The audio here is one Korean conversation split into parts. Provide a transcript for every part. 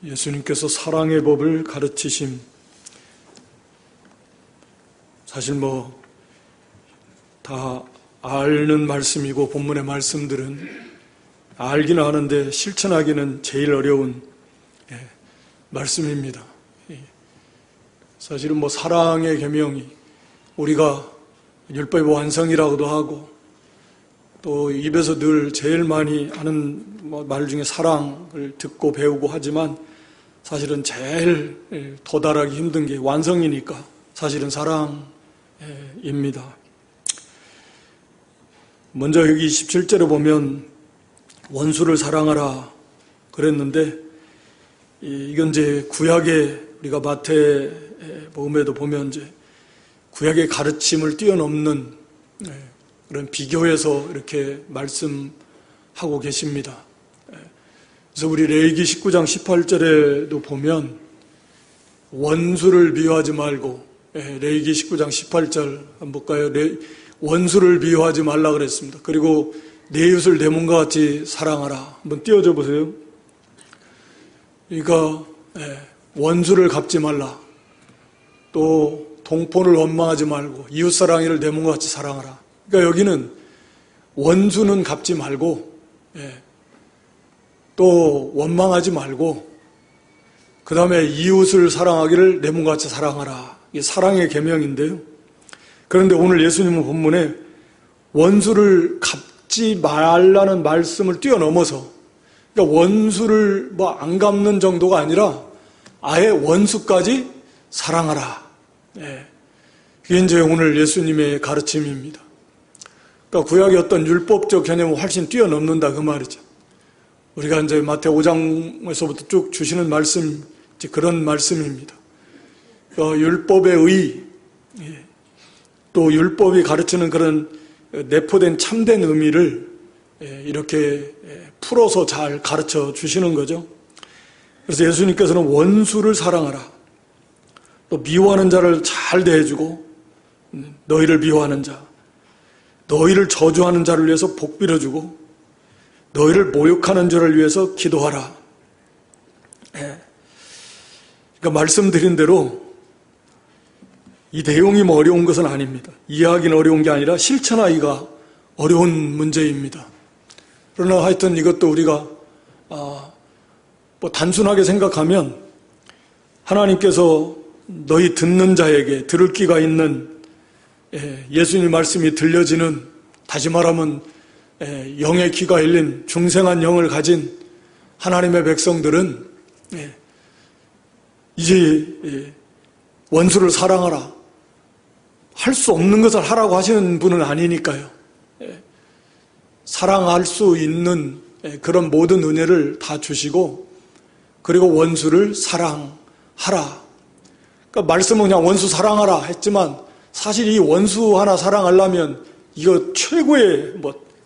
예수님께서 사랑의 법을 가르치심. 사실 다 아는 말씀이고 본문의 말씀들은 알기는 하는데 실천하기는 제일 어려운 말씀입니다. 사실은 사랑의 계명이 우리가 율법의 완성이라고도 하고 또 입에서 늘 제일 많이 하는 말 중에 사랑을 듣고 배우고 하지만 사실은 제일 도달하기 힘든 게 완성이니까 사실은 사랑입니다. 먼저 여기 17절에 보면 원수를 사랑하라 그랬는데 이건 이제 구약의 우리가 마태복음에도 보면 이제 구약의 가르침을 뛰어넘는 그런 비교해서 이렇게 말씀하고 계십니다. 그래서 우리 레위기 19장 18절에도 보면 원수를 미워하지 말고, 레위기 19장 18절 한번 볼까요? 원수를 미워하지 말라 그랬습니다. 그리고 내 이웃을 내 몸과 같이 사랑하라. 한번 띄워줘 보세요. 그러니까 원수를 갚지 말라. 또 동포를 원망하지 말고 이웃사랑이를 내 몸과 같이 사랑하라. 그러니까 여기는 원수는 갚지 말고 또 원망하지 말고 그 다음에 이웃을 사랑하기를 내 몸과 같이 사랑하라. 이게 사랑의 계명인데요. 그런데 오늘 예수님은 본문에 원수를 갚지 말라는 말씀을 뛰어넘어서 그러니까 원수를 안 갚는 정도가 아니라 아예 원수까지 사랑하라. 그게 이제 오늘 예수님의 가르침입니다. 그러니까 구약의 어떤 율법적 개념을 훨씬 뛰어넘는다 그 말이죠. 우리가 이제 마태 5장에서부터 쭉 주시는 말씀, 이제 그런 말씀입니다. 율법의 의, 또 율법이 가르치는 그런 내포된 참된 의미를 이렇게 풀어서 잘 가르쳐 주시는 거죠. 그래서 예수님께서는 원수를 사랑하라. 또 미워하는 자를 잘 대해주고 너희를 미워하는 자, 너희를 저주하는 자를 위해서 복 빌어주고 너희를 모욕하는 자를 위해서 기도하라. 그러니까 말씀드린 대로 이 내용이 어려운 것은 아닙니다. 이해하기는 어려운 게 아니라 실천하기가 어려운 문제입니다. 그러나 하여튼 이것도 우리가 단순하게 생각하면 하나님께서 너희 듣는 자에게 들을 귀가 있는 예수님 말씀이 들려지는, 다시 말하면 영의 귀가 열린 중생한 영을 가진 하나님의 백성들은 이제 원수를 사랑하라, 할 수 없는 것을 하라고 하시는 분은 아니니까요. 사랑할 수 있는 그런 모든 은혜를 다 주시고 그리고 원수를 사랑하라. 그러니까 말씀은 그냥 원수 사랑하라 했지만 사실 이 원수 하나 사랑하려면 이거 최고의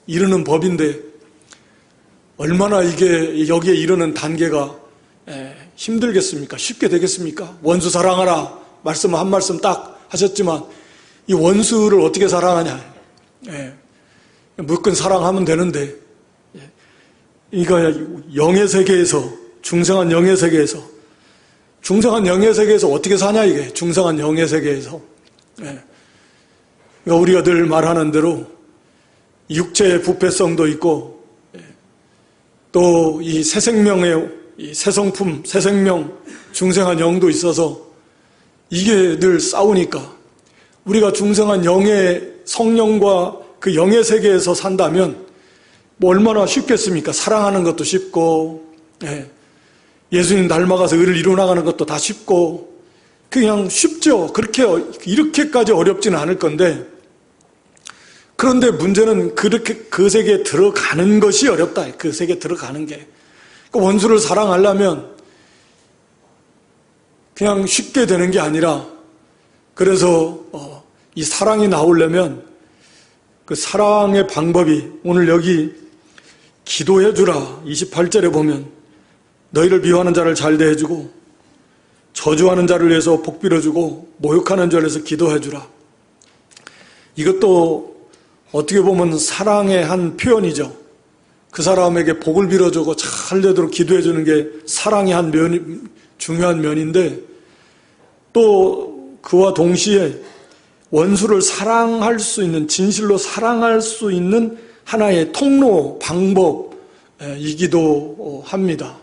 이르는 법인데 얼마나 이게 여기에 이르는 단계가 힘들겠습니까? 쉽게 되겠습니까? 원수 사랑하라 말씀 한 말씀 딱 하셨지만 이 원수를 어떻게 사랑하냐? 무조건 사랑하면 되는데 이거 영의 세계에서, 중생한 영의 세계에서, 중생한 영의 세계에서 어떻게 사냐 이게 중생한 영의 세계에서. 그러니까 우리가 늘 말하는 대로 육체의 부패성도 있고 또 이 새 생명의 이 새 성품, 새 생명, 중생한 영도 있어서 이게 늘 싸우니까 우리가 중생한 영의 성령과 그 영의 세계에서 산다면 얼마나 쉽겠습니까? 사랑하는 것도 쉽고 예수님 닮아가서 의를 이루어나가는 것도 다 쉽고 그냥 쉽죠. 이렇게까지 어렵지는 않을 건데 그런데 문제는 그 세계에 들어가는 것이 어렵다. 그 세계에 들어가는 게. 그러니까 원수를 사랑하려면 그냥 쉽게 되는 게 아니라 그래서 이 사랑이 나오려면 그 사랑의 방법이 오늘 여기 기도해 주라 28절에 보면 너희를 미워하는 자를 잘 대해주고 저주하는 자를 위해서 복 빌어주고 모욕하는 자를 위해서 기도해 주라. 이것도 어떻게 보면 사랑의 한 표현이죠. 그 사람에게 복을 빌어주고 잘 되도록 기도해 주는 게 사랑의 한 중요한 면인데, 또 그와 동시에 원수를 사랑할 수 있는, 진실로 사랑할 수 있는 하나의 통로, 방법이기도 합니다.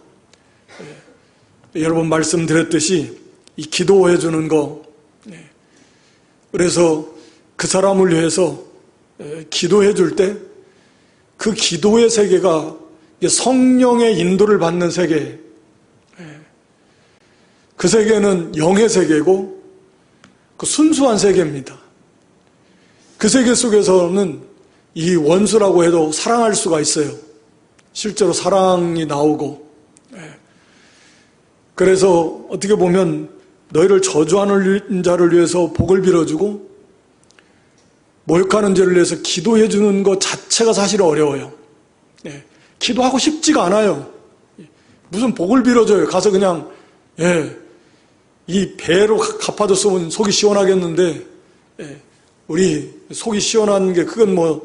여러 번 말씀드렸듯이 이 기도해 주는 거, 그래서 그 사람을 위해서 기도해 줄 때 그 기도의 세계가 성령의 인도를 받는 세계, 그 세계는 영의 세계고 그 순수한 세계입니다. 그 세계 속에서는 이 원수라고 해도 사랑할 수가 있어요. 실제로 사랑이 나오고, 그래서 어떻게 보면 너희를 저주하는 자를 위해서 복을 빌어주고 모욕하는 자를 위해서 기도해 주는 것 자체가 사실 어려워요. 기도하고 싶지가 않아요. 무슨 복을 빌어줘요. 가서 그냥 이 배로 갚아줬으면 속이 시원하겠는데, 우리 속이 시원한 게 그건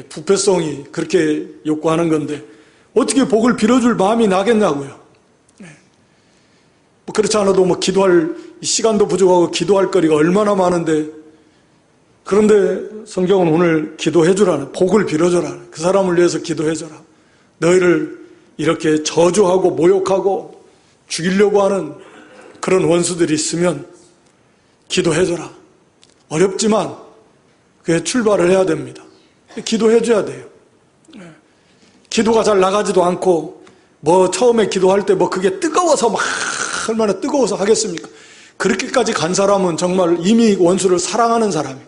부패성이 그렇게 욕구하는 건데 어떻게 복을 빌어줄 마음이 나겠냐고요. 그렇지 않아도 기도할 시간도 부족하고 기도할 거리가 얼마나 많은데, 그런데 성경은 오늘 기도해 주라는, 복을 빌어줘라, 그 사람을 위해서 기도해 줘라. 너희를 이렇게 저주하고 모욕하고 죽이려고 하는 그런 원수들이 있으면 기도해 줘라. 어렵지만 그게 출발을 해야 됩니다. 기도해 줘야 돼요. 기도가 잘 나가지도 않고 처음에 기도할 때 그게 뜨거워서 얼마나 뜨거워서 하겠습니까? 그렇게까지 간 사람은 정말 이미 원수를 사랑하는 사람이에요.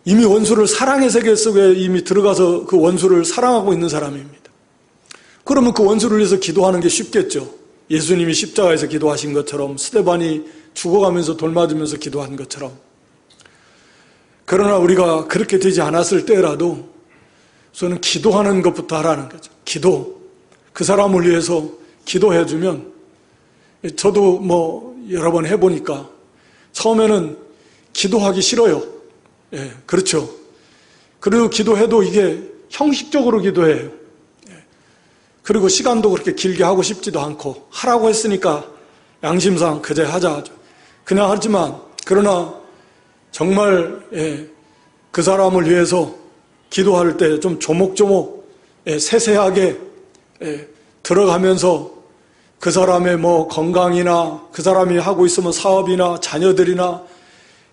이미 원수를 사랑의 세계 속에 이미 들어가서 그 원수를 사랑하고 있는 사람입니다. 그러면 그 원수를 위해서 기도하는 게 쉽겠죠. 예수님이 십자가에서 기도하신 것처럼, 스데반이 죽어가면서 돌 맞으면서 기도한 것처럼. 그러나 우리가 그렇게 되지 않았을 때라도 저는 기도하는 것부터 하라는 거죠. 기도. 그 사람을 위해서 기도해주면, 저도 여러 번 해보니까 처음에는 기도하기 싫어요. 그렇죠. 그리고 기도해도 이게 형식적으로 기도해요. 그리고 시간도 그렇게 길게 하고 싶지도 않고, 하라고 했으니까 양심상 그제 하자 하죠. 그냥 하지만, 그러나 정말 그 사람을 위해서 기도할 때 좀 조목조목 세세하게 들어가면서 그 사람의 건강이나 그 사람이 하고 있으면 사업이나 자녀들이나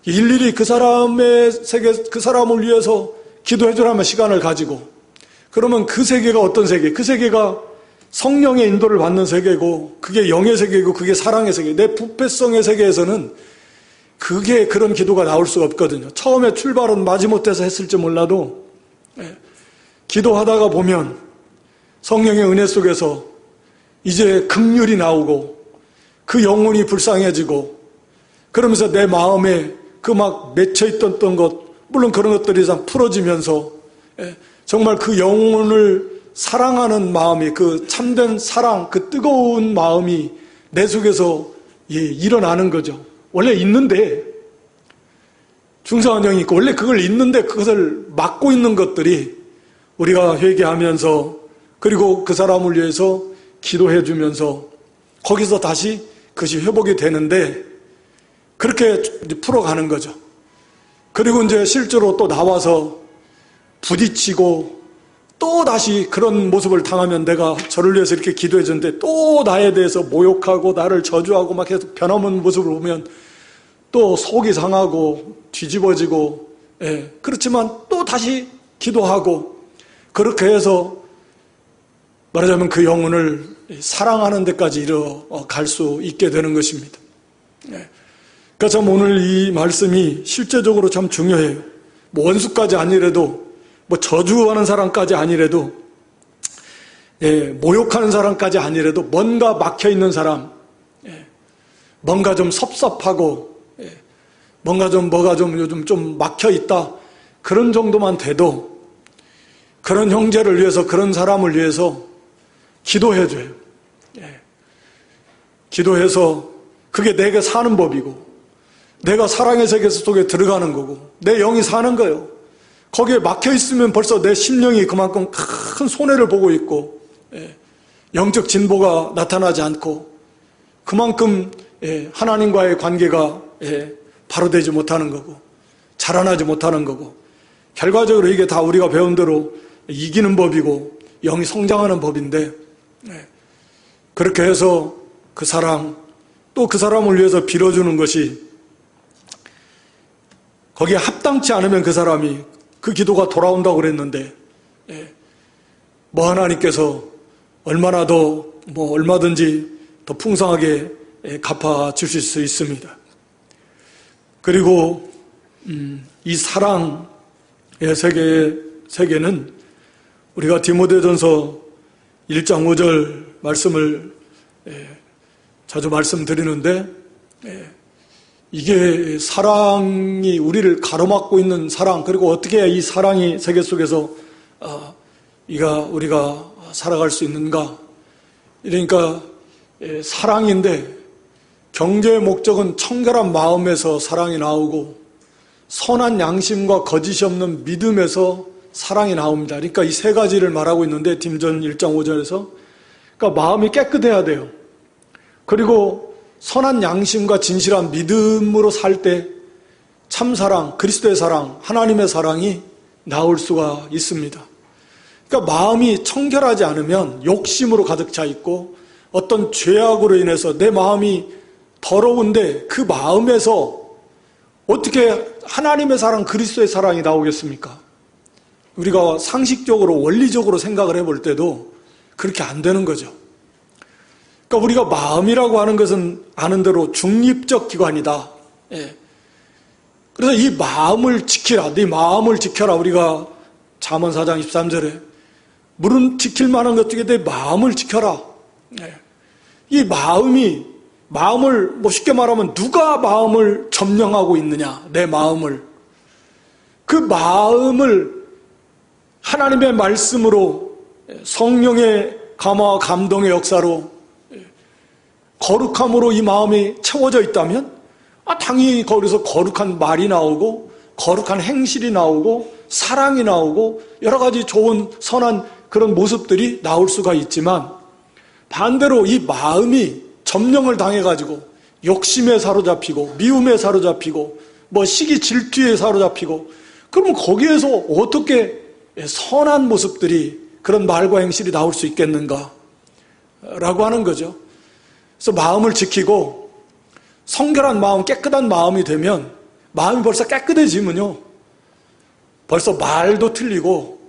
일일이 그 사람의 세계, 그 사람을 위해서 기도해 주라면 시간을 가지고, 그러면 그 세계가 어떤 세계? 그 세계가 성령의 인도를 받는 세계고, 그게 영의 세계고, 그게 사랑의 세계. 내 부패성의 세계에서는 그게 그런 기도가 나올 수가 없거든요. 처음에 출발은 마지못해서 했을지 몰라도 기도하다가 보면 성령의 은혜 속에서 이제 긍휼이 나오고 그 영혼이 불쌍해지고, 그러면서 내 마음에 그 맺혀있던 것, 물론 그런 것들이 다 풀어지면서 정말 그 영혼을 사랑하는 마음이, 그 참된 사랑, 그 뜨거운 마음이 내 속에서 일어나는 거죠. 원래 있는데, 중상한 영이 있고 원래 그걸 있는데 그것을 막고 있는 것들이 우리가 회개하면서, 그리고 그 사람을 위해서 기도해 주면서 거기서 다시 그것이 회복이 되는데, 그렇게 풀어가는 거죠. 그리고 이제 실제로 또 나와서 부딪히고 또 다시 그런 모습을 당하면, 내가 저를 위해서 이렇게 기도해 줬는데 또 나에 대해서 모욕하고 나를 저주하고 계속 변함없는 모습을 보면 또 속이 상하고 뒤집어지고, 그렇지만 또 다시 기도하고, 그렇게 해서 말하자면 그 영혼을 사랑하는 데까지 이뤄갈 수 있게 되는 것입니다. 그래서 오늘 이 말씀이 실제적으로 참 중요해요. 원수까지 아니래도, 저주하는 사람까지 아니래도, 모욕하는 사람까지 아니래도, 뭔가 막혀있는 사람, 뭔가 좀 섭섭하고, 뭐가 좀 요즘 좀 막혀있다, 그런 정도만 돼도 그런 형제를 위해서, 그런 사람을 위해서 기도해줘요. 기도해서 그게 내게 사는 법이고, 내가 사랑의 세계 속에 들어가는 거고, 내 영이 사는 거예요. 거기에 막혀 있으면 벌써 내 심령이 그만큼 큰 손해를 보고 있고, 영적 진보가 나타나지 않고, 그만큼 하나님과의 관계가 바로 되지 못하는 거고, 자라나지 못하는 거고, 결과적으로 이게 다 우리가 배운 대로 이기는 법이고 영이 성장하는 법인데, 그렇게 해서 그 사랑, 또 그 사람을 위해서 빌어주는 것이, 거기에 합당치 않으면 그 사람이 그 기도가 돌아온다고 그랬는데, 하나님께서 얼마나 더 얼마든지 더 풍성하게 갚아 주실 수 있습니다. 그리고 이 사랑의 세계는 우리가 디모데전서 1장 5절 말씀을 자주 말씀드리는데, 이게 사랑이 우리를 가로막고 있는 사랑, 그리고 어떻게 해야 이 사랑이 세계 속에서 우리가 살아갈 수 있는가. 그러니까 사랑인데, 경제의 목적은 청결한 마음에서 사랑이 나오고, 선한 양심과 거짓이 없는 믿음에서 사랑이 나옵니다. 그러니까 이 세 가지를 말하고 있는데, 딘전 1장 5절에서 그러니까 마음이 깨끗해야 돼요. 그리고 선한 양심과 진실한 믿음으로 살 때 참사랑, 그리스도의 사랑, 하나님의 사랑이 나올 수가 있습니다. 그러니까 마음이 청결하지 않으면 욕심으로 가득 차 있고, 어떤 죄악으로 인해서 내 마음이 더러운데 그 마음에서 어떻게 하나님의 사랑, 그리스도의 사랑이 나오겠습니까? 우리가 상식적으로 원리적으로 생각을 해볼 때도 그렇게 안 되는 거죠. 그러니까 우리가 마음이라고 하는 것은 아는 대로 중립적 기관이다. 그래서 이 마음을 지키라, 네 마음을 지켜라. 우리가 잠언 4장 23절에 물은 지킬 만한 것 중에 내 마음을 지켜라. 이 마음을 쉽게 말하면 누가 마음을 점령하고 있느냐, 내 마음을. 그 마음을 하나님의 말씀으로, 성령의 감화와 감동의 역사로, 거룩함으로 이 마음이 채워져 있다면 당연히 거기서 거룩한 말이 나오고, 거룩한 행실이 나오고, 사랑이 나오고, 여러 가지 좋은 선한 그런 모습들이 나올 수가 있지만, 반대로 이 마음이 점령을 당해가지고 욕심에 사로잡히고, 미움에 사로잡히고, 시기 질투에 사로잡히고, 그러면 거기에서 어떻게 선한 모습들이, 그런 말과 행실이 나올 수 있겠는가 라고 하는 거죠. 그래서 마음을 지키고 성결한 마음, 깨끗한 마음이 되면, 마음이 벌써 깨끗해지면요, 벌써 말도 틀리고,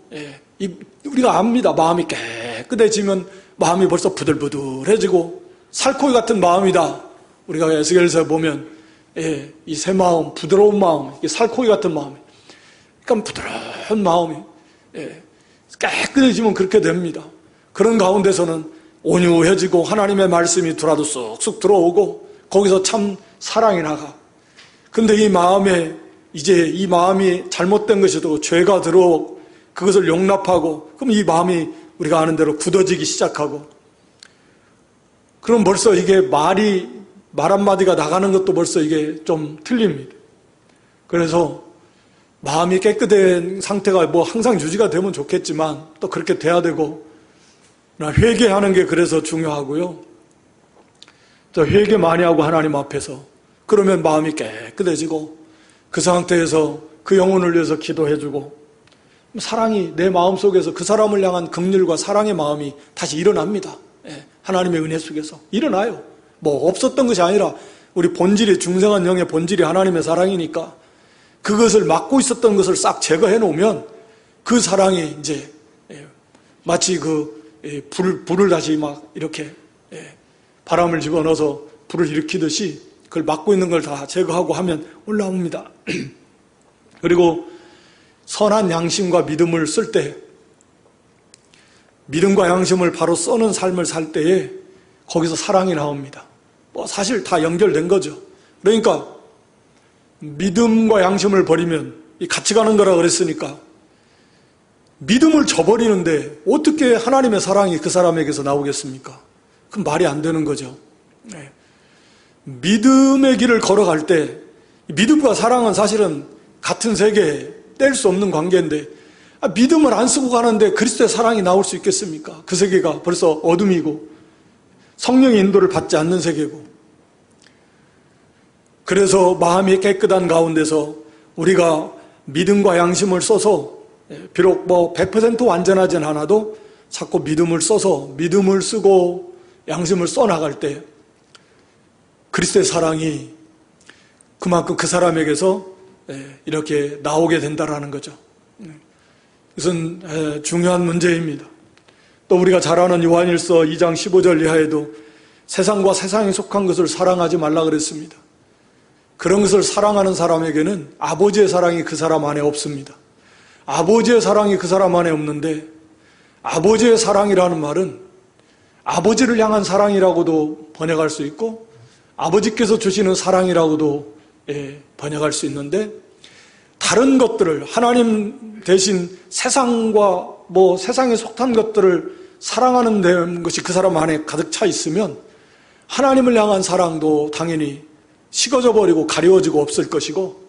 우리가 압니다. 마음이 깨끗해지면 마음이 벌써 부들부들해지고, 살코기 같은 마음이다. 우리가 에스겔서에 보면 이 새 마음, 부드러운 마음, 살코기 같은 마음이, 그러니까 부드러운 마음이 깨끗해지면 그렇게 됩니다. 그런 가운데서는 온유해지고 하나님의 말씀이 들어와도 쑥쑥 들어오고, 거기서 참 사랑이 나가. 근데 이 마음에 이제 이 마음이 잘못된 것이도 죄가 들어오고, 그것을 용납하고, 그럼 이 마음이 우리가 아는 대로 굳어지기 시작하고, 그럼 벌써 이게 말 한마디가 나가는 것도 벌써 이게 좀 틀립니다. 그래서 마음이 깨끗한 상태가 항상 유지가 되면 좋겠지만, 또 그렇게 돼야 되고, 회개하는 게 그래서 중요하고요. 회개 많이 하고 하나님 앞에서, 그러면 마음이 깨끗해지고, 그 상태에서 그 영혼을 위해서 기도해주고, 사랑이 내 마음속에서 그 사람을 향한 긍휼과 사랑의 마음이 다시 일어납니다. 하나님의 은혜 속에서 일어나요. 없었던 것이 아니라 우리 본질이, 중생한 영의 본질이 하나님의 사랑이니까, 그것을 막고 있었던 것을 싹 제거해 놓으면 그 사랑이 이제 마치 불을 다시 막 이렇게 바람을 집어넣어서 불을 일으키듯이 그걸 막고 있는 걸 다 제거하고 하면 올라옵니다. 그리고 선한 양심과 믿음을 쓸 때, 믿음과 양심을 바로 써는 삶을 살 때에 거기서 사랑이 나옵니다. 사실 다 연결된 거죠. 그러니까 믿음과 양심을 버리면 같이 가는 거라 그랬으니까, 믿음을 저버리는데 어떻게 하나님의 사랑이 그 사람에게서 나오겠습니까? 그럼 말이 안 되는 거죠. 믿음의 길을 걸어갈 때, 믿음과 사랑은 사실은 같은 세계에 뗄 수 없는 관계인데 믿음을 안 쓰고 가는데 그리스도의 사랑이 나올 수 있겠습니까? 그 세계가 벌써 어둠이고 성령의 인도를 받지 않는 세계고, 그래서 마음이 깨끗한 가운데서 우리가 믿음과 양심을 써서, 비록 100% 완전하진 않아도 자꾸 믿음을 써서 믿음을 쓰고 양심을 써나갈 때 그리스도의 사랑이 그만큼 그 사람에게서 이렇게 나오게 된다라는 거죠. 이것은 중요한 문제입니다. 또 우리가 잘 아는 요한일서 2장 15절 이하에도 세상과 세상에 속한 것을 사랑하지 말라 그랬습니다. 그런 것을 사랑하는 사람에게는 아버지의 사랑이 그 사람 안에 없습니다. 아버지의 사랑이 그 사람 안에 없는데, 아버지의 사랑이라는 말은 아버지를 향한 사랑이라고도 번역할 수 있고 아버지께서 주시는 사랑이라고도 번역할 수 있는데, 다른 것들을 하나님 대신 세상과 세상에 속한 것들을 사랑하는 것이 그 사람 안에 가득 차 있으면 하나님을 향한 사랑도 당연히 식어져 버리고 가려워지고 없을 것이고,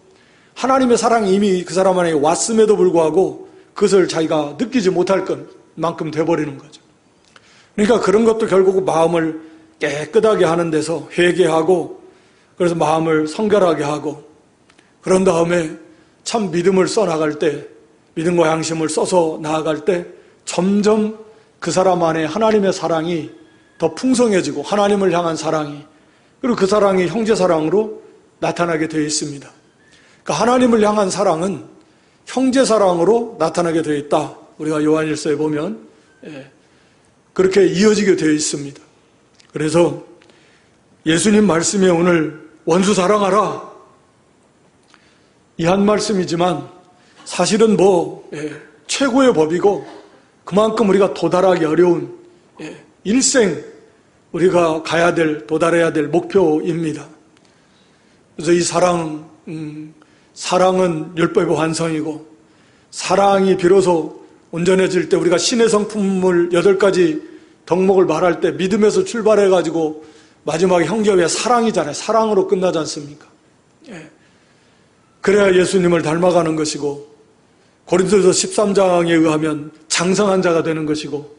하나님의 사랑이 이미 그 사람 안에 왔음에도 불구하고 그것을 자기가 느끼지 못할 만큼 돼버리는 거죠. 그러니까 그런 것도 결국 마음을 깨끗하게 하는 데서 회개하고, 그래서 마음을 성결하게 하고, 그런 다음에 참 믿음을 써나갈 때, 믿음과 양심을 써서 나아갈 때 점점 그 사람 안에 하나님의 사랑이 더 풍성해지고, 하나님을 향한 사랑이, 그리고 그 사랑이 형제 사랑으로 나타나게 되어 있습니다. 그러니까 하나님을 향한 사랑은 형제 사랑으로 나타나게 되어 있다. 우리가 요한일서에 보면 그렇게 이어지게 되어 있습니다. 그래서 예수님 말씀에 오늘 원수 사랑하라, 이 한 말씀이지만 사실은 최고의 법이고 그만큼 우리가 도달하기 어려운 일생 우리가 도달해야 될 목표입니다. 그래서 이 사랑은 율법의 완성이고, 사랑이 비로소 온전해질 때 우리가 신의 성품을 8가지 덕목을 말할 때 믿음에서 출발해가지고 마지막에 형제의 사랑이잖아요. 사랑으로 끝나지 않습니까? 그래야 예수님을 닮아가는 것이고, 고린도서 13장에 의하면 장성한 자가 되는 것이고,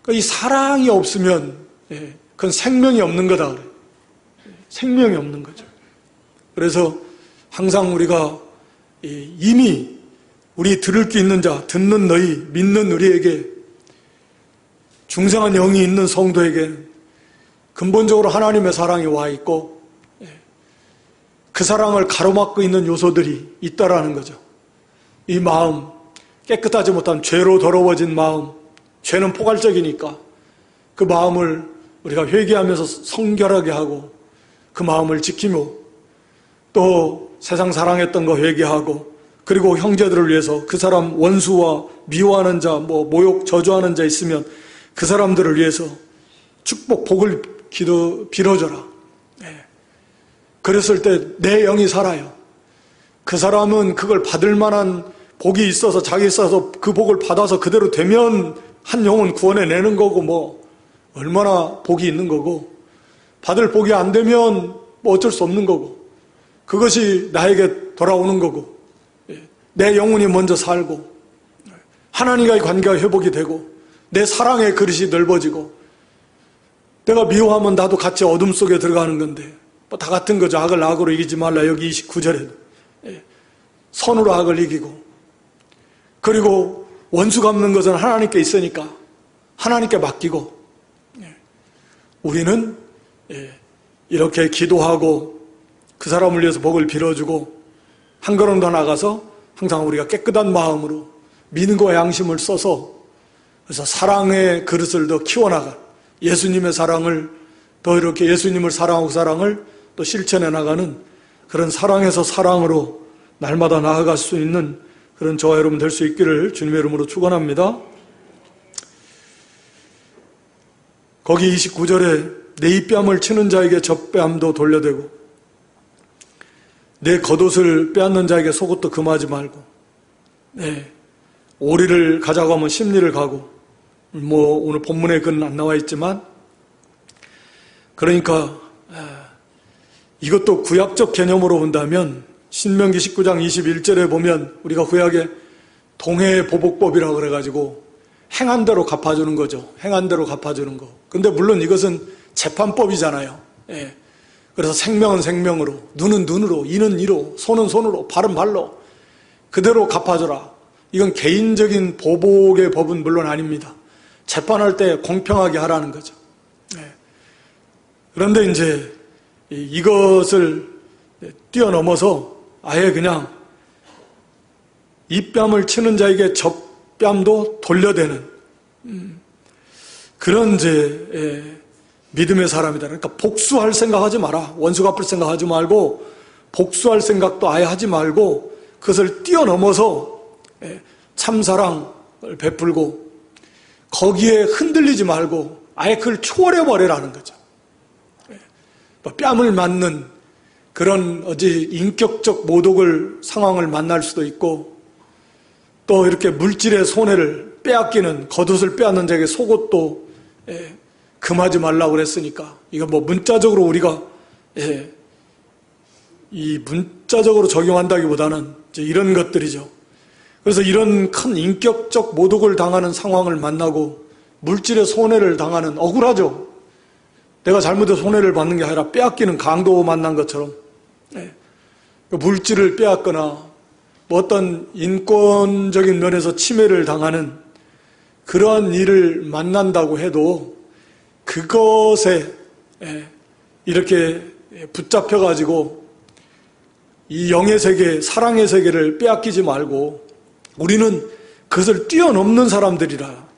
이 사랑이 없으면 그건 생명이 없는 거다 그래요. 생명이 없는 거죠. 그래서 항상 우리가 이미 우리 들을 게 있는 자, 듣는 너희, 믿는 우리에게, 중생한 영이 있는 성도에게 근본적으로 하나님의 사랑이 와 있고, 그 사랑을 가로막고 있는 요소들이 있다라는 거죠. 이 마음, 깨끗하지 못한 죄로 더러워진 마음, 죄는 포괄적이니까 그 마음을 우리가 회개하면서 성결하게 하고, 그 마음을 지키며, 또 세상 사랑했던 거 회개하고, 그리고 형제들을 위해서 그 사람 원수와 미워하는 자, 모욕 저주하는 자 있으면 그 사람들을 위해서 축복, 복을 빌어줘라. 그랬을 때 내 영이 살아요. 그 사람은 그걸 받을 만한 복이 있어서 자기 있어서 그 복을 받아서 그대로 되면 한 영혼 구원해 내는 거고, 얼마나 복이 있는 거고, 받을 복이 안 되면 어쩔 수 없는 거고, 그것이 나에게 돌아오는 거고, 내 영혼이 먼저 살고, 하나님과의 관계가 회복이 되고, 내 사랑의 그릇이 넓어지고, 내가 미워하면 나도 같이 어둠 속에 들어가는 건데, 다 같은 거죠. 악을 악으로 이기지 말라. 여기 29절에도 선으로 악을 이기고, 그리고 원수 갚는 것은 하나님께 있으니까 하나님께 맡기고, 우리는 이렇게 기도하고 그 사람을 위해서 복을 빌어주고, 한 걸음 더 나가서 항상 우리가 깨끗한 마음으로 믿음과 양심을 써서, 그래서 사랑의 그릇을 더 키워나가, 예수님의 사랑을 더 이렇게 예수님을 사랑하고 사랑을 또 실천해 나가는 그런 사랑에서 사랑으로 날마다 나아갈 수 있는 그런 저와 여러분 될 수 있기를 주님의 이름으로 축원합니다. 거기 29절에 내 입뺨을 치는 자에게 젖뺨도 돌려대고 내 겉옷을 빼앗는 자에게 속옷도 금하지 말고, 오리를 가자고 하면 심리를 가고, 오늘 본문에 그건 안 나와 있지만, 그러니까 이것도 구약적 개념으로 본다면 신명기 19장 21절에 보면 우리가 구약에 동해보복법이라고 그래가지고 행한 대로 갚아주는 거죠. 행한 대로 갚아주는 거. 근데 물론 이것은 재판법이잖아요. 예. 그래서 생명은 생명으로, 눈은 눈으로, 이는 이로, 손은 손으로, 발은 발로 그대로 갚아줘라. 이건 개인적인 보복의 법은 물론 아닙니다. 재판할 때 공평하게 하라는 거죠. 예. 그런데 이제 이것을 뛰어넘어서 아예 그냥 이 뺨을 치는 자에게 저 뺨도 돌려대는 그런 이제 믿음의 사람이다. 그러니까 복수할 생각하지 마라. 원수 갚을 생각하지 말고 복수할 생각도 아예 하지 말고 그것을 뛰어넘어서 참사랑을 베풀고 거기에 흔들리지 말고 아예 그걸 초월해버리라는 거죠. 뺨을 맞는 그런 인격적 모독을 상황을 만날 수도 있고 또 이렇게 물질의 손해를 빼앗기는 겉옷을 빼앗는 자에게 속옷도 금하지 말라고 그랬으니까 이거 뭐 문자적으로 우리가 이 문자적으로 적용한다기보다는 이제 이런 것들이죠. 그래서 이런 큰 인격적 모독을 당하는 상황을 만나고 물질의 손해를 당하는 억울하죠. 내가 잘못해서 손해를 받는 게 아니라 빼앗기는 강도 만난 것처럼 물질을 빼앗거나 뭐 어떤 인권적인 면에서 침해를 당하는 그러한 일을 만난다고 해도 그것에 이렇게 붙잡혀가지고 이 영의 세계, 사랑의 세계를 빼앗기지 말고 우리는 그것을 뛰어넘는 사람들이라.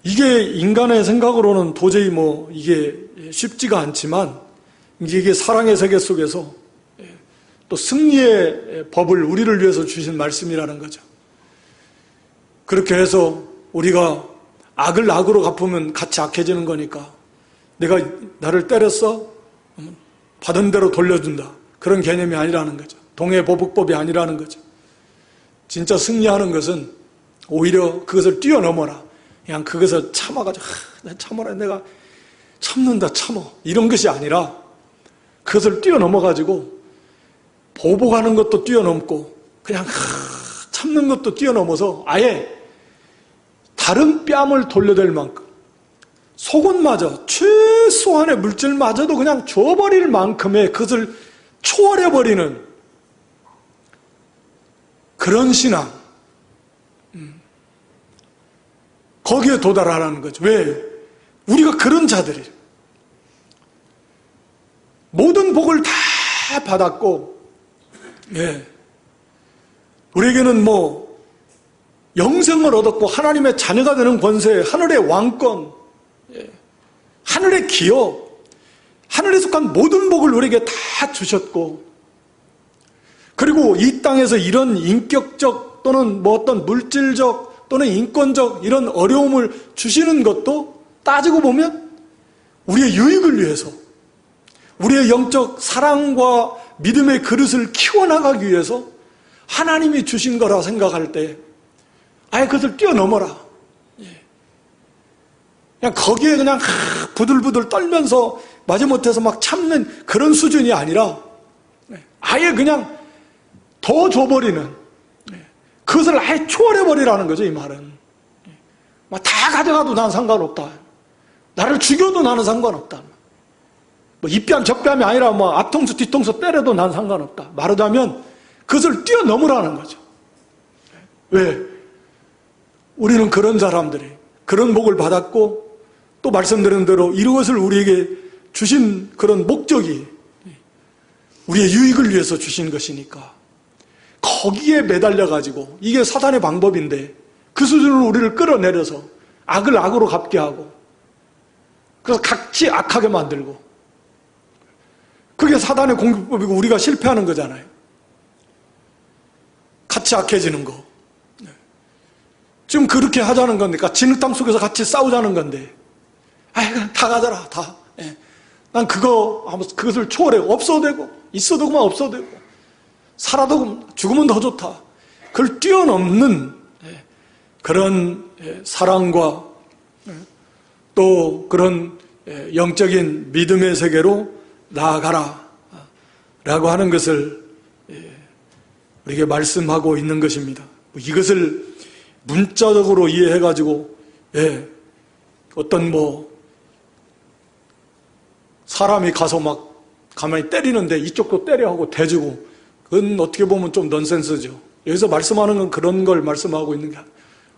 이게 인간의 생각으로는 도저히 뭐 이게 쉽지가 않지만 이게 사랑의 세계 속에서 또 승리의 법을 우리를 위해서 주신 말씀이라는 거죠. 그렇게 해서 우리가 악을 악으로 갚으면 같이 악해지는 거니까 내가 나를 때렸어? 받은 대로 돌려준다. 그런 개념이 아니라는 거죠. 동해보복법이 아니라는 거죠. 진짜 승리하는 것은 오히려 그것을 뛰어넘어라. 그냥 그것을 참아가지고 참아라 내가 참는다 참어 이런 것이 아니라 그것을 뛰어넘어가지고 보복하는 것도 뛰어넘고 그냥 참는 것도 뛰어넘어서 아예 다른 뺨을 돌려댈 만큼 속옷마저 최소한의 물질마저도 그냥 줘버릴 만큼의 그것을 초월해버리는 그런 신앙 거기에 도달하라는 거죠. 왜? 우리가 그런 자들이 모든 복을 다 받았고 우리에게는 뭐 영생을 얻었고 하나님의 자녀가 되는 권세, 하늘의 왕권, 하늘의 기업, 하늘에 속한 모든 복을 우리에게 다 주셨고 그리고 이 땅에서 이런 인격적 또는 뭐 어떤 물질적 또는 인권적 이런 어려움을 주시는 것도 따지고 보면 우리의 유익을 위해서 우리의 영적 사랑과 믿음의 그릇을 키워나가기 위해서 하나님이 주신 거라 생각할 때 아예 그것을 뛰어넘어라. 그냥 거기에 그냥 부들부들 떨면서 마지못해서 막 참는 그런 수준이 아니라 아예 그냥 더 줘버리는 그것을 아예 초월해버리라는 거죠. 이 말은 다 가져가도 난 상관없다. 나를 죽여도 나는 상관없다. 뭐 이뺨 저뺨이 아니라 뭐 앞통수 뒤통수 때려도 난 상관없다. 말하자면 그것을 뛰어넘으라는 거죠. 왜? 우리는 그런 사람들이 그런 복을 받았고 또 말씀드린 대로 이것을 우리에게 주신 그런 목적이 우리의 유익을 위해서 주신 것이니까 거기에 매달려가지고 이게 사단의 방법인데 그 수준으로 우리를 끌어내려서 악을 악으로 갚게 하고 그래서 같이 악하게 만들고 그게 사단의 공격법이고 우리가 실패하는 거잖아요. 같이 악해지는 거. 지금 그렇게 하자는 건데, 그러니까 진흙탕 속에서 같이 싸우자는 건데, 그냥 다 가져라, 다. 난 그것을 초월해. 없어도 되고, 있어도 그만 없어도 되고, 살아도 그만, 죽으면 더 좋다. 그걸 뛰어넘는 그런 사랑과 또 그런 영적인 믿음의 세계로 나아가라 라고 하는 것을 우리에게 말씀하고 있는 것입니다. 이것을 문자적으로 이해해가지고 어떤 사람이 가서 막 가만히 때리는데 이쪽도 때려 하고 대주고, 그건 어떻게 보면 좀 넌센스죠. 여기서 말씀하는 건 그런 걸 말씀하고 있는 게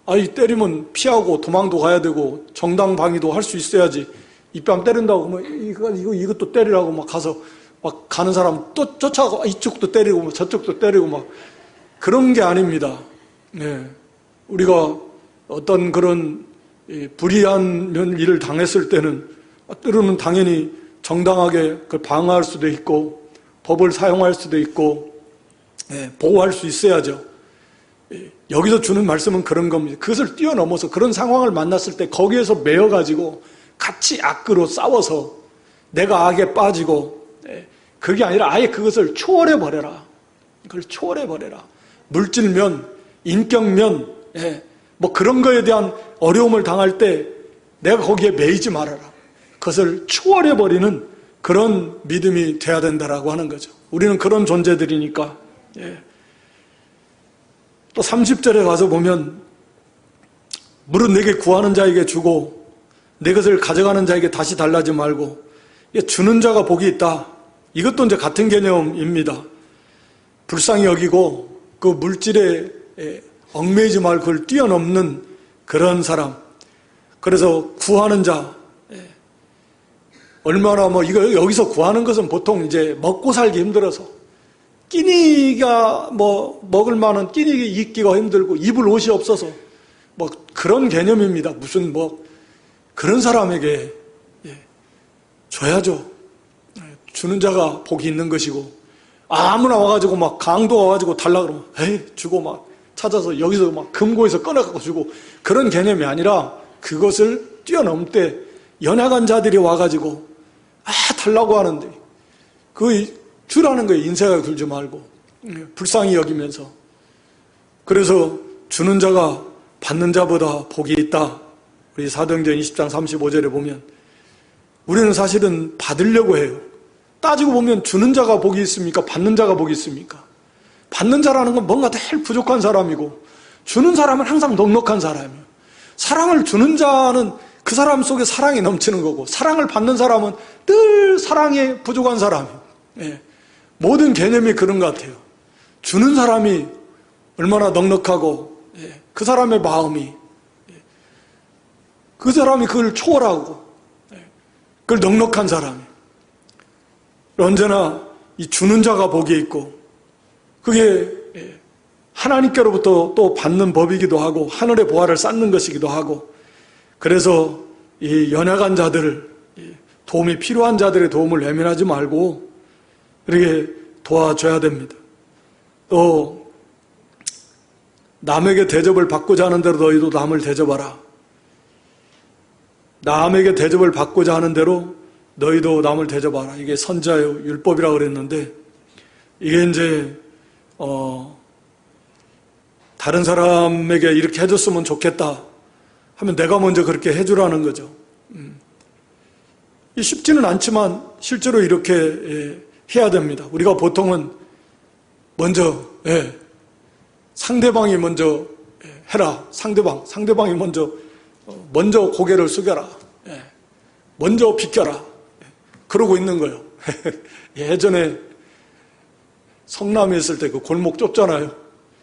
아니, 때리면 피하고 도망도 가야 되고 정당방위도 할 수 있어야지, 이 뺨 때린다고 이것도 때리라고 막 가서 막 가는 사람 또 쫓아가고 이쪽도 때리고 막 저쪽도 때리고 막 그런 게 아닙니다. 우리가 어떤 그런 불의한 일을 당했을 때는 때로는 당연히 정당하게 그걸 방어할 수도 있고 법을 사용할 수도 있고 보호할 수 있어야죠. 여기서 주는 말씀은 그런 겁니다. 그것을 뛰어넘어서 그런 상황을 만났을 때 거기에서 매여가지고 같이 악으로 싸워서 내가 악에 빠지고, 그게 아니라 아예 그것을 초월해버려라. 그걸 초월해버려라. 물질면, 인격면, 그런 거에 대한 어려움을 당할 때 내가 거기에 매이지 말아라. 그것을 초월해버리는 그런 믿음이 돼야 된다라고 하는 거죠. 우리는 그런 존재들이니까. 또 30절에 가서 보면, 물은 내게 구하는 자에게 주고 내 것을 가져가는 자에게 다시 달라지 말고, 주는 자가 복이 있다. 이것도 이제 같은 개념입니다. 불쌍히 여기고 그 물질에 얽매이지 말고 그걸 뛰어넘는 그런 사람. 그래서 구하는 자, 얼마나 이거 여기서 구하는 것은 보통 이제 먹고 살기 힘들어서, 끼니가 먹을 만한 끼니 입기가 힘들고 입을 옷이 없어서 그런 개념입니다. 무슨 그런 사람에게 줘야죠. 주는 자가 복이 있는 것이고, 아무나 와가지고 강도 와가지고 달라 그러면 주고 찾아서 여기서 금고에서 꺼내갖고 주고, 그런 개념이 아니라 그것을 뛰어넘때 연약한 자들이 와가지고 달라고 하는데 주라는 거에 인색하게 굴지 말고 불쌍히 여기면서, 그래서 주는 자가 받는 자보다 복이 있다. 우리 사도행전 20장 35절에 보면 우리는 사실은 받으려고 해요. 따지고 보면 주는 자가 복이 있습니까? 받는 자가 복이 있습니까? 받는 자라는 건 뭔가 제일 부족한 사람이고, 주는 사람은 항상 넉넉한 사람이에요. 사랑을 주는 자는 그 사람 속에 사랑이 넘치는 거고, 사랑을 받는 사람은 늘 사랑에 부족한 사람이에요. 모든 개념이 그런 것 같아요. 주는 사람이 얼마나 넉넉하고, 그 사람의 마음이, 그 사람이 그걸 초월하고, 그걸 넉넉한 사람이에요. 언제나 이 주는 자가 복이 있고, 그게 하나님께로부터 또 받는 법이기도 하고, 하늘의 보화를 쌓는 것이기도 하고, 그래서 이 연약한 자들을, 도움이 필요한 자들의 도움을 외면하지 말고 이렇게 도와줘야 됩니다. 또 남에게 대접을 받고자 하는 대로 너희도 남을 대접하라. 남에게 대접을 받고자 하는 대로 너희도 남을 대접하라. 이게 선지자의 율법이라고 그랬는데, 이게 이제 다른 사람에게 이렇게 해줬으면 좋겠다 하면 내가 먼저 그렇게 해주라는 거죠. 쉽지는 않지만 실제로 이렇게 해야 됩니다. 우리가 보통은 먼저 상대방이 먼저 해라. 상대방이 먼저 고개를 숙여라. 먼저 비켜라. 그러고 있는 거예요. 예전에 성남에 있을 때 그 골목 좁잖아요.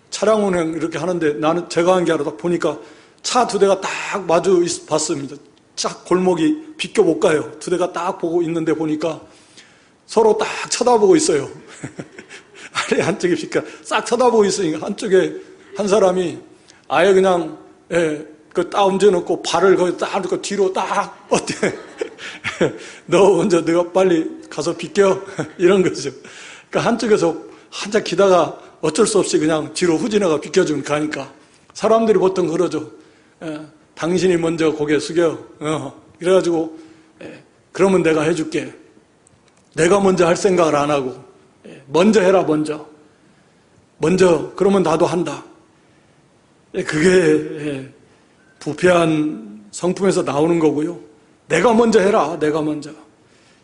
차량 운행 이렇게 하는데 제가 한 게 아니라 딱 보니까 차 두 대가 딱 마주 봤습니다. 쫙 골목이 비껴 못 가요. 두 대가 딱 보고 있는데 보니까 서로 딱 쳐다보고 있어요. 아래 한쪽에 비껴 싹 쳐다보고 있으니까 한쪽에 한 사람이 아예 그냥 딱 얹어놓고 발을 거기 딱 놓고 뒤로 딱 어때? 너 먼저 내가 빨리 가서 비껴 이런 거죠. 그러니까 한쪽에서 한참 기다가 어쩔 수 없이 그냥 뒤로 후진해가 비껴주면 가니까 사람들이 보통 그러죠. 당신이 먼저 고개 숙여. 이래가지고 그러면 내가 해줄게. 내가 먼저 할 생각을 안 하고 먼저 해라. 먼저 그러면 나도 한다. 그게 부패한 성품에서 나오는 거고요. 내가 먼저 해라. 내가 먼저.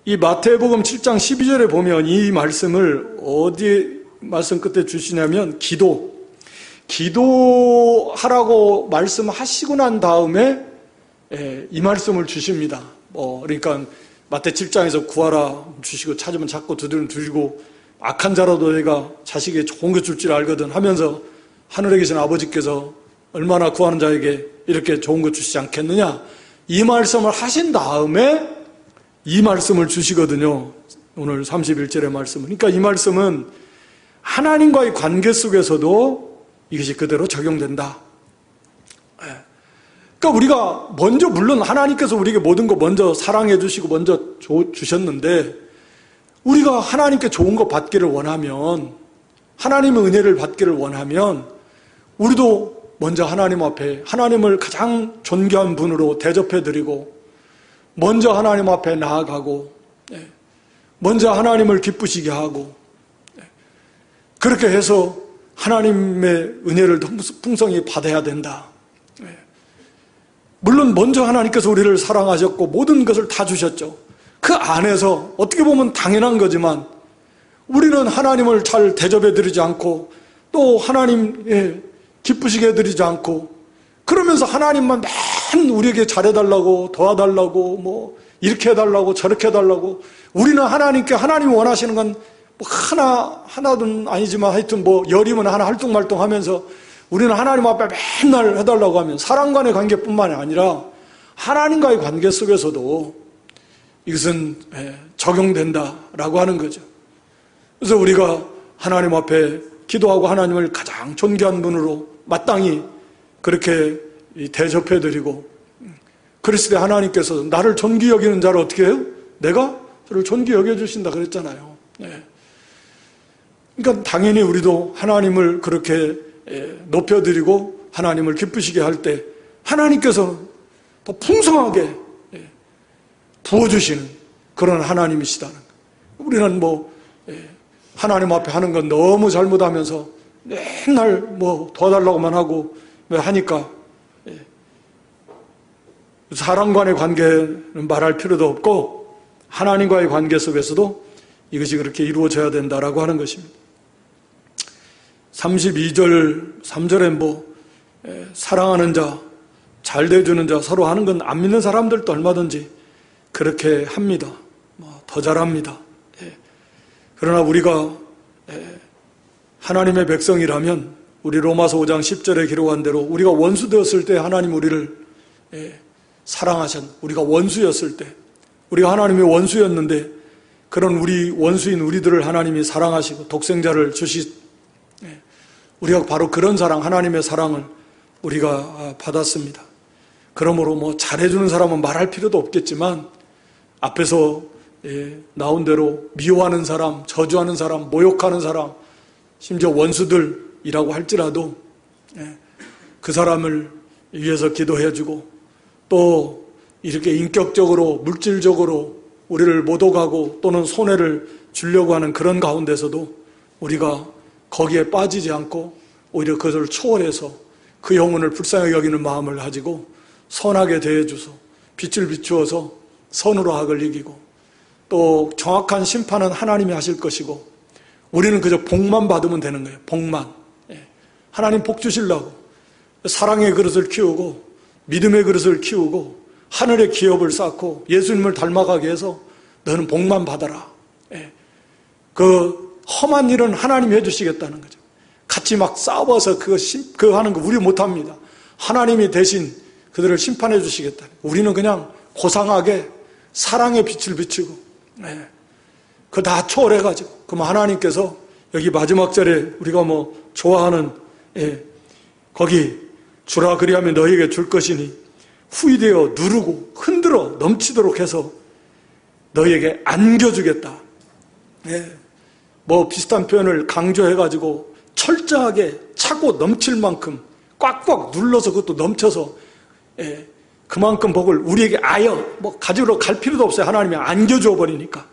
이 마태복음 7장 12절에 보면 이 말씀을 어디 말씀 끝에 주시냐면 기도하라고 말씀하시고 난 다음에 이 말씀을 주십니다. 그러니까 마태 7장에서 구하라 주시고 찾으면 찾고 두드리면 주시고 악한 자라도 내가 자식에게 좋은 것 줄 줄 알거든 하면서 하늘에 계신 아버지께서 얼마나 구하는 자에게 이렇게 좋은 것 주시지 않겠느냐, 이 말씀을 하신 다음에 이 말씀을 주시거든요. 오늘 31절의 말씀은. 그러니까 이 말씀은 하나님과의 관계 속에서도 이것이 그대로 적용된다. 그러니까 우리가 먼저, 물론 하나님께서 우리에게 모든 거 먼저 사랑해 주시고 먼저 주셨는데, 우리가 하나님께 좋은 거 받기를 원하면, 하나님의 은혜를 받기를 원하면 우리도 먼저 하나님 앞에 하나님을 가장 존귀한 분으로 대접해 드리고, 먼저 하나님 앞에 나아가고, 먼저 하나님을 기쁘시게 하고, 그렇게 해서 하나님의 은혜를 풍성히 받아야 된다. 물론 먼저 하나님께서 우리를 사랑하셨고 모든 것을 다 주셨죠. 그 안에서 어떻게 보면 당연한 거지만 우리는 하나님을 잘 대접해 드리지 않고 또 하나님 기쁘시게 해드리지 않고, 그러면서 하나님만 맨 우리에게 잘해달라고, 도와달라고, 뭐 이렇게 해달라고 저렇게 해달라고, 우리는 하나님께 하나님이 원하시는 건 뭐 하나든 아니지만 하여튼 뭐 열이면 하나 할뚱말뚱 하면서 우리는 하나님 앞에 맨날 해달라고 하면, 사람 간의 관계뿐만이 아니라 하나님과의 관계 속에서도 이것은 적용된다라고 하는 거죠. 그래서 우리가 하나님 앞에 기도하고 하나님을 가장 존귀한 분으로 마땅히 그렇게 대접해드리고, 그랬을 때 하나님께서 나를 존귀 여기는 자를 어떻게 해요? 내가 저를 존귀 여겨주신다 그랬잖아요. 그러니까 당연히 우리도 하나님을 그렇게 높여드리고 하나님을 기쁘시게 할 때 하나님께서 더 풍성하게 부어주시는 그런 하나님이시다는 거예요. 우리는 뭐 하나님 앞에 하는 건 너무 잘못하면서 맨날 뭐 도와달라고만 하고 하니까 사람 간의 관계는 말할 필요도 없고 하나님과의 관계 속에서도 이것이 그렇게 이루어져야 된다라고 하는 것입니다. 32절 3절에 뭐 사랑하는 자, 잘 대해주는 자, 서로 하는 건 안 믿는 사람들도 얼마든지 그렇게 합니다. 더 잘합니다. 그러나 우리가 하나님의 백성이라면 우리 로마서 5장 10절에 기록한 대로 우리가 원수 되었을 때 하나님 우리를 우리가 원수였을 때, 우리가 하나님의 원수였는데 그런 우리 원수인 우리들을 하나님이 사랑하시고 독생자를 우리가 바로 그런 사랑, 하나님의 사랑을 우리가 받았습니다. 그러므로 뭐 잘해주는 사람은 말할 필요도 없겠지만 앞에서 나온 대로 미워하는 사람, 저주하는 사람, 모욕하는 사람, 심지어 원수들이라고 할지라도 그 사람을 위해서 기도해주고, 또 이렇게 인격적으로 물질적으로 우리를 모독하고 또는 손해를 주려고 하는 그런 가운데서도 우리가 거기에 빠지지 않고 오히려 그것을 초월해서 그 영혼을 불쌍하게 여기는 마음을 가지고 선하게 대해주소 빛을 비추어서 선으로 악을 이기고, 또 정확한 심판은 하나님이 하실 것이고 우리는 그저 복만 받으면 되는 거예요. 복만. 하나님 복 주시려고 사랑의 그릇을 키우고 믿음의 그릇을 키우고 하늘의 기업을 쌓고 예수님을 닮아가게 해서 너는 복만 받아라. 그 험한 일은 하나님이 해주시겠다는 거죠. 같이 막 싸워서 그거 하는 거 우리 못합니다. 하나님이 대신 그들을 심판해 주시겠다. 우리는 그냥 고상하게 사랑의 빛을 비추고 그거 다 초월해가지고, 그럼 하나님께서 여기 마지막 절에 우리가 뭐 좋아하는 거기 주라 그리하면 너희에게 줄 것이니 후이되어 누르고 흔들어 넘치도록 해서 너희에게 안겨주겠다. 뭐 비슷한 표현을 강조해가지고 철저하게 차고 넘칠 만큼 꽉꽉 눌러서 그것도 넘쳐서 그만큼 복을 우리에게 뭐 가지러 갈 필요도 없어요. 하나님이 안겨줘 버리니까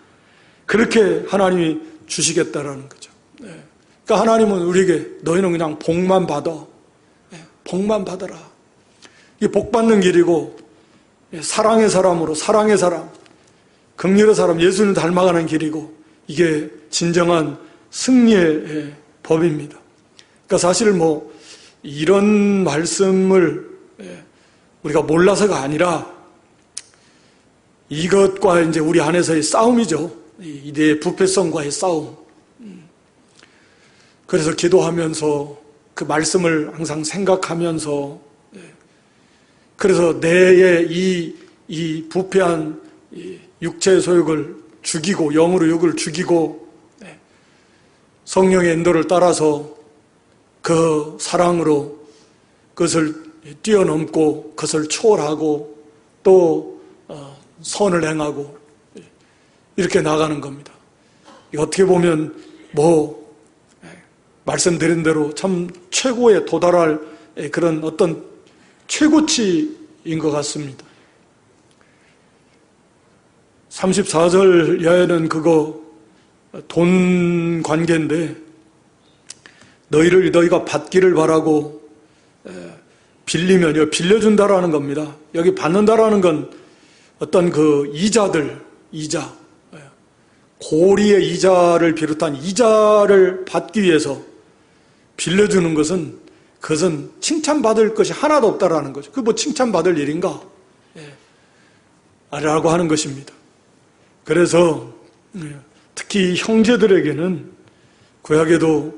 그렇게 하나님이 주시겠다라는 거죠. 그러니까 하나님은 우리에게 너희는 그냥 복만 받아, 복만 받아라. 이게 복 받는 길이고 사랑의 사람으로 사랑의 사람, 긍휼의 사람, 예수님을 닮아가는 길이고 이게 진정한 승리의 법입니다. 그러니까 사실 뭐 이런 말씀을 우리가 몰라서가 아니라 이것과 이제 우리 안에서의 싸움이죠. 이대의 부패성과의 싸움. 그래서 기도하면서 그 말씀을 항상 생각하면서 그래서 내의 이 부패한 육체의 소욕을 죽이고 영으로 육을 죽이고 성령의 인도를 따라서 그 사랑으로 그것을 뛰어넘고 그것을 초월하고 또 선을 행하고 이렇게 나가는 겁니다. 어떻게 보면 말씀드린 대로 참 최고에 도달할 그런 어떤 최고치인 것 같습니다. 34절 이하에는 그거 돈 관계인데 너희가 받기를 바라고 빌리면 빌려준다라는 겁니다. 여기 받는다라는 건 어떤 그 이자 고리의 이자를 비롯한 이자를 받기 위해서 빌려주는 그것은 칭찬받을 것이 하나도 없다라는 거죠. 그게 뭐 칭찬받을 일인가? 라고 하는 것입니다. 그래서 특히 형제들에게는 구약에도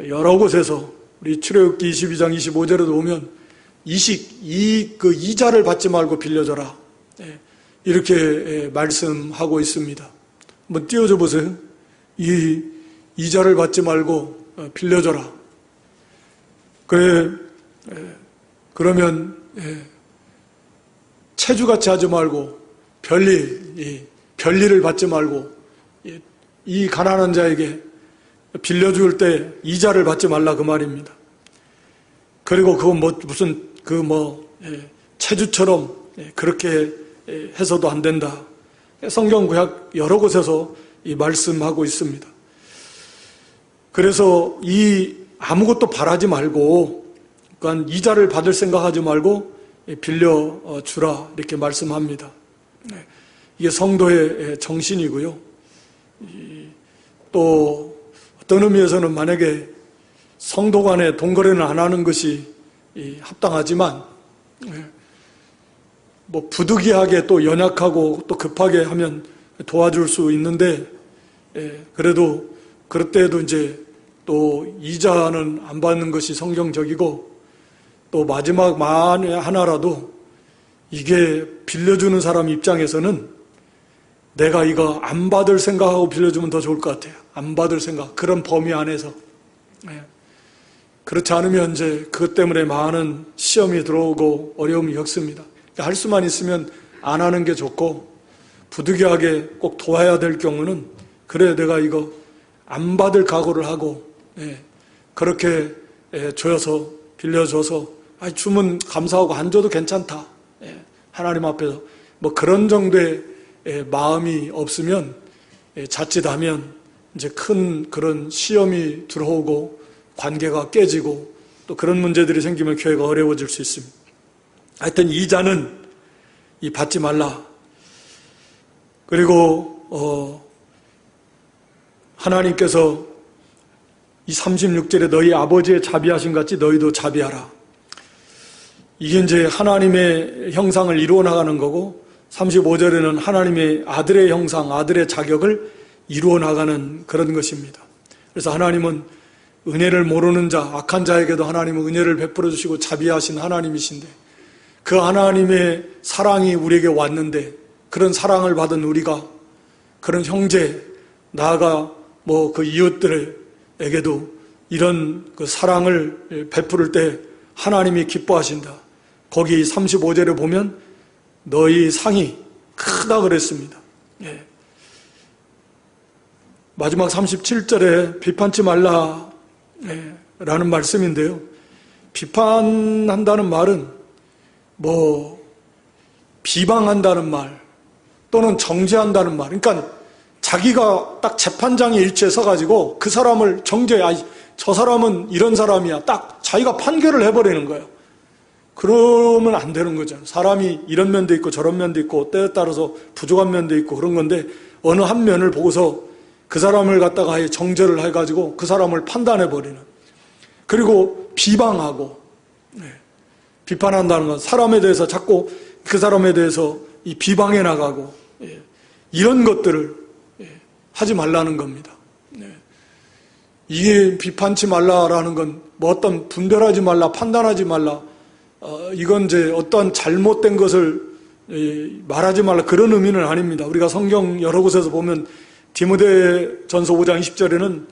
여러 곳에서 우리 출애굽기 22장 25절에도 보면 그 이자를 받지 말고 빌려줘라. 이렇게 말씀하고 있습니다. 한번 띄워줘 보세요. 이 이자를 받지 말고 빌려줘라. 그러면 체주같이 하지 말고 별일을 받지 말고 이 가난한 자에게 빌려줄 때 이자를 받지 말라 그 말입니다. 그리고 그거 무슨 체주처럼 그렇게 해서도 안 된다. 성경 구약 여러 곳에서 말씀하고 있습니다. 그래서 아무것도 바라지 말고, 그러니까 이자를 받을 생각하지 말고 빌려주라 이렇게 말씀합니다. 이게 성도의 정신이고요. 또 어떤 의미에서는 만약에 성도 간에 돈거래는 안 하는 것이 합당하지만 부득이하게 또 연약하고 또 급하게 하면 도와줄 수 있는데 그래도 그럴 때에도 이제 또 이자는 안 받는 것이 성경적이고 또 마지막 만에 하나라도 이게 빌려주는 사람 입장에서는 내가 이거 안 받을 생각하고 빌려주면 더 좋을 것 같아요. 안 받을 생각, 그런 범위 안에서. 그렇지 않으면 이제 그것 때문에 많은 시험이 들어오고 어려움이 겪습니다. 할 수만 있으면 안 하는 게 좋고 부득이하게 꼭 도와야 될 경우는 그래 내가 이거 안 받을 각오를 하고 그렇게 줘서 빌려줘서 주면 감사하고 안 줘도 괜찮다. 하나님 앞에서 그런 정도의 마음이 없으면 자칫하면 이제 큰 그런 시험이 들어오고 관계가 깨지고 또 그런 문제들이 생기면 교회가 어려워질 수 있습니다. 하여튼 이자는 받지 말라. 그리고 하나님께서 이 36절에 너희 아버지의 자비하심 같이 너희도 자비하라. 이게 이제 하나님의 형상을 이루어 나가는 거고 35절에는 하나님의 아들의 형상, 아들의 자격을 이루어 나가는 그런 것입니다. 그래서 하나님은 은혜를 모르는 자, 악한 자에게도 하나님은 은혜를 베풀어 주시고 자비하신 하나님이신데 그 하나님의 사랑이 우리에게 왔는데 그런 사랑을 받은 우리가 그런 형제, 나아가 그 이웃들에게도 이런 그 사랑을 베풀을 때 하나님이 기뻐하신다. 거기 35절에 보면 너희 상이 크다 그랬습니다. 마지막 37절에 비판치 말라 라는 말씀인데요. 비판한다는 말은 비방한다는 말 또는 정죄한다는 말. 그러니까 자기가 딱 재판장에 일치해 서가지고 그 사람을 정죄해. 저 사람은 이런 사람이야. 딱 자기가 판결을 해버리는 거예요. 그러면 안 되는 거잖아요. 사람이 이런 면도 있고 저런 면도 있고 때에 따라서 부족한 면도 있고 그런 건데 어느 한 면을 보고서 그 사람을 갖다가 정죄를 해가지고 그 사람을 판단해버리는, 그리고 비방하고 비판한다는 건 사람에 대해서 자꾸 그 사람에 대해서 이 비방해 나가고 이런 것들을 하지 말라는 겁니다. 이게 비판치 말라라는 건 뭐 어떤 분별하지 말라, 판단하지 말라, 이건 이제 어떠한 잘못된 것을 말하지 말라 그런 의미는 아닙니다. 우리가 성경 여러 곳에서 보면 디모데전서 5장 20절에는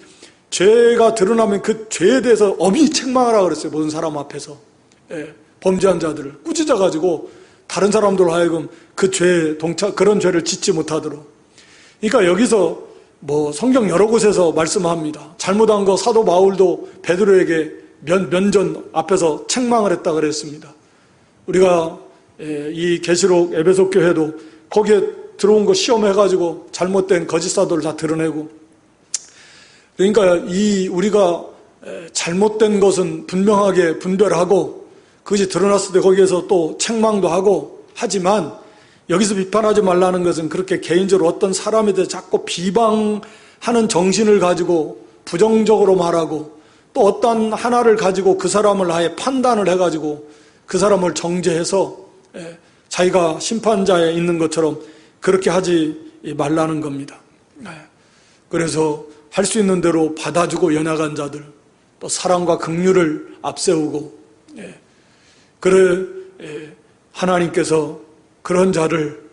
죄가 드러나면 그 죄에 대해서 엄히 책망하라 그랬어요. 모든 사람 앞에서. 범죄한 자들을 꾸짖어 가지고 다른 사람들 하여금 그 죄에 그런 죄를 짓지 못하도록. 그러니까 여기서 뭐 성경 여러 곳에서 말씀합니다. 잘못한 거 사도 바울도 베드로에게 면전 앞에서 책망을 했다 그랬습니다. 우리가 이 계시록 에베소 교회도 거기에 들어온 거 시험해가지고 잘못된 거짓 사도를 다 드러내고, 그러니까 우리가 잘못된 것은 분명하게 분별하고 그것이 드러났을 때 거기에서 또 책망도 하고 하지만, 여기서 비판하지 말라는 것은 그렇게 개인적으로 어떤 사람에 대해 자꾸 비방하는 정신을 가지고 부정적으로 말하고 또 어떤 하나를 가지고 그 사람을 아예 판단을 해가지고 그 사람을 정죄해서 자기가 심판자에 있는 것처럼 그렇게 하지 말라는 겁니다. 그래서 할 수 있는 대로 받아주고 연약한 자들, 또 사랑과 긍휼을 앞세우고, 그래 하나님께서 그런 자들을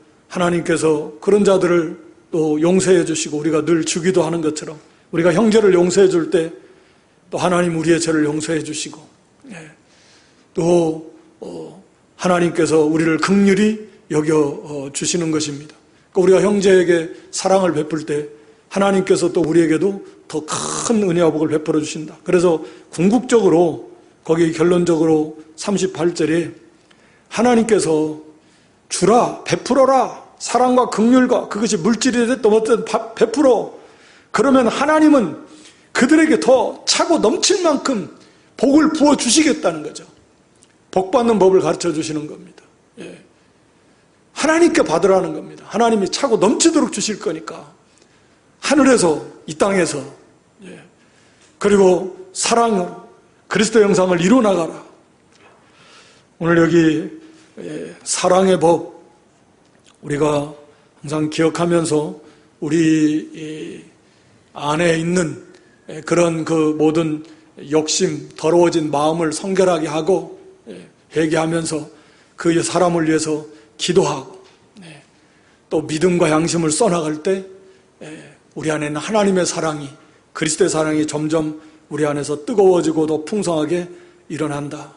또 용서해 주시고, 우리가 늘 주기도 하는 것처럼 우리가 형제를 용서해 줄 때 또 하나님 우리의 죄를 용서해 주시고, 또 하나님께서 우리를 긍휼히 여겨 주시는 것입니다. 그러니까 우리가 형제에게 사랑을 베풀 때 하나님께서 또 우리에게도 더 큰 은혜와 복을 베풀어 주신다. 그래서 궁극적으로 거기 결론적으로 38절에 하나님께서 주라, 베풀어라, 사랑과 긍휼과 그것이 물질이 됐든 어쨌든 베풀어. 그러면 하나님은 그들에게 더 차고 넘칠 만큼 복을 부어 주시겠다는 거죠. 복 받는 법을 가르쳐 주시는 겁니다. 하나님께 받으라는 겁니다. 하나님이 차고 넘치도록 주실 거니까 하늘에서 이 땅에서, 그리고 사랑으로 그리스도 형상을 이루어나가라. 오늘 여기 사랑의 법 우리가 항상 기억하면서 우리 안에 있는 그런 그 모든 욕심, 더러워진 마음을 성결하게 하고 회개하면서 그 사람을 위해서 기도하고, 또 믿음과 양심을 써나갈 때 우리 안에는 하나님의 사랑이, 그리스도의 사랑이 점점 우리 안에서 뜨거워지고 더 풍성하게 일어난다.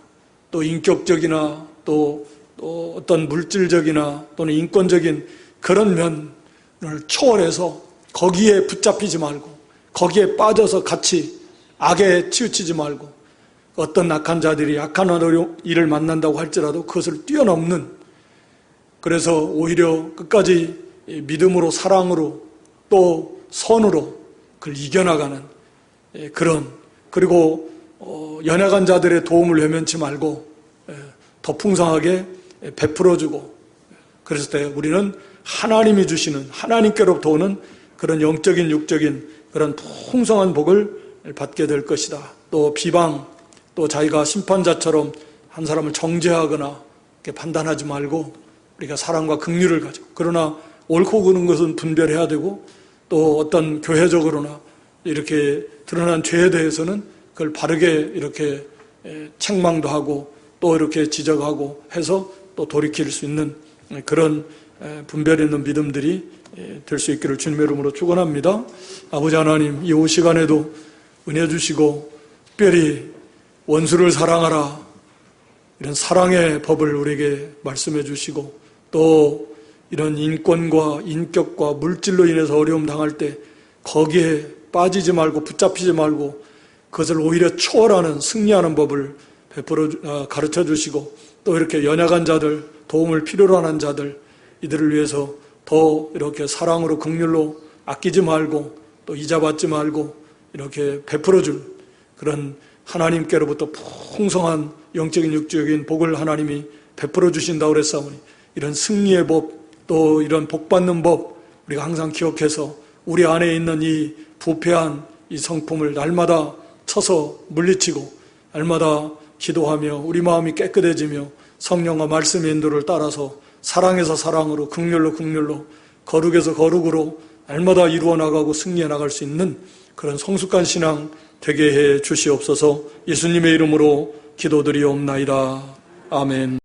또 인격적이나 또 어떤 물질적이나 또는 인권적인 그런 면을 초월해서 거기에 붙잡히지 말고, 거기에 빠져서 같이 악에 치우치지 말고, 어떤 악한 자들이 악한 일을 만난다고 할지라도 그것을 뛰어넘는, 그래서 오히려 끝까지 믿음으로, 사랑으로, 또 선으로 그걸 이겨나가는 그런, 그리고 연약한 자들의 도움을 외면치 말고 더 풍성하게 베풀어주고, 그랬을 때 우리는 하나님이 주시는, 하나님께로부터 오는 그런 영적인 육적인 그런 풍성한 복을 받게 될 것이다. 또 비방, 또 자기가 심판자처럼 한 사람을 정죄하거나 이렇게 판단하지 말고 우리가 사랑과 긍휼을 가지고, 그러나 옳고 그른 것은 분별해야 되고, 또 어떤 교회적으로나 이렇게 드러난 죄에 대해서는 그걸 바르게 이렇게 책망도 하고 또 이렇게 지적하고 해서 또 돌이킬 수 있는 그런 분별 있는 믿음들이 될 수 있기를 주님의 이름으로 축원합니다. 아버지 하나님, 이 오후 시간에도 은혜 주시고 특별히 원수를 사랑하라, 이런 사랑의 법을 우리에게 말씀해 주시고, 또 이런 인권과 인격과 물질로 인해서 어려움 당할 때 거기에 빠지지 말고 붙잡히지 말고 그것을 오히려 초월하는, 승리하는 법을 가르쳐 주시고, 또 이렇게 연약한 자들, 도움을 필요로 하는 자들, 이들을 위해서 더 이렇게 사랑으로 긍휼로 아끼지 말고 또 이자받지 말고 이렇게 베풀어 줄 그런 하나님께로부터 풍성한 영적인 육적인 복을 하나님이 베풀어 주신다고 그랬사오니 이런 승리의 법, 또 이런 복받는 법 우리가 항상 기억해서 우리 안에 있는 이 부패한 이 성품을 날마다 쳐서 물리치고 날마다 기도하며 우리 마음이 깨끗해지며 성령과 말씀의 인도를 따라서 사랑에서 사랑으로, 긍휼로 긍휼로, 거룩에서 거룩으로 날마다 이루어 나가고 승리해 나갈 수 있는 그런 성숙한 신앙 되게 해 주시옵소서. 예수님의 이름으로 기도드리옵나이다. 아멘.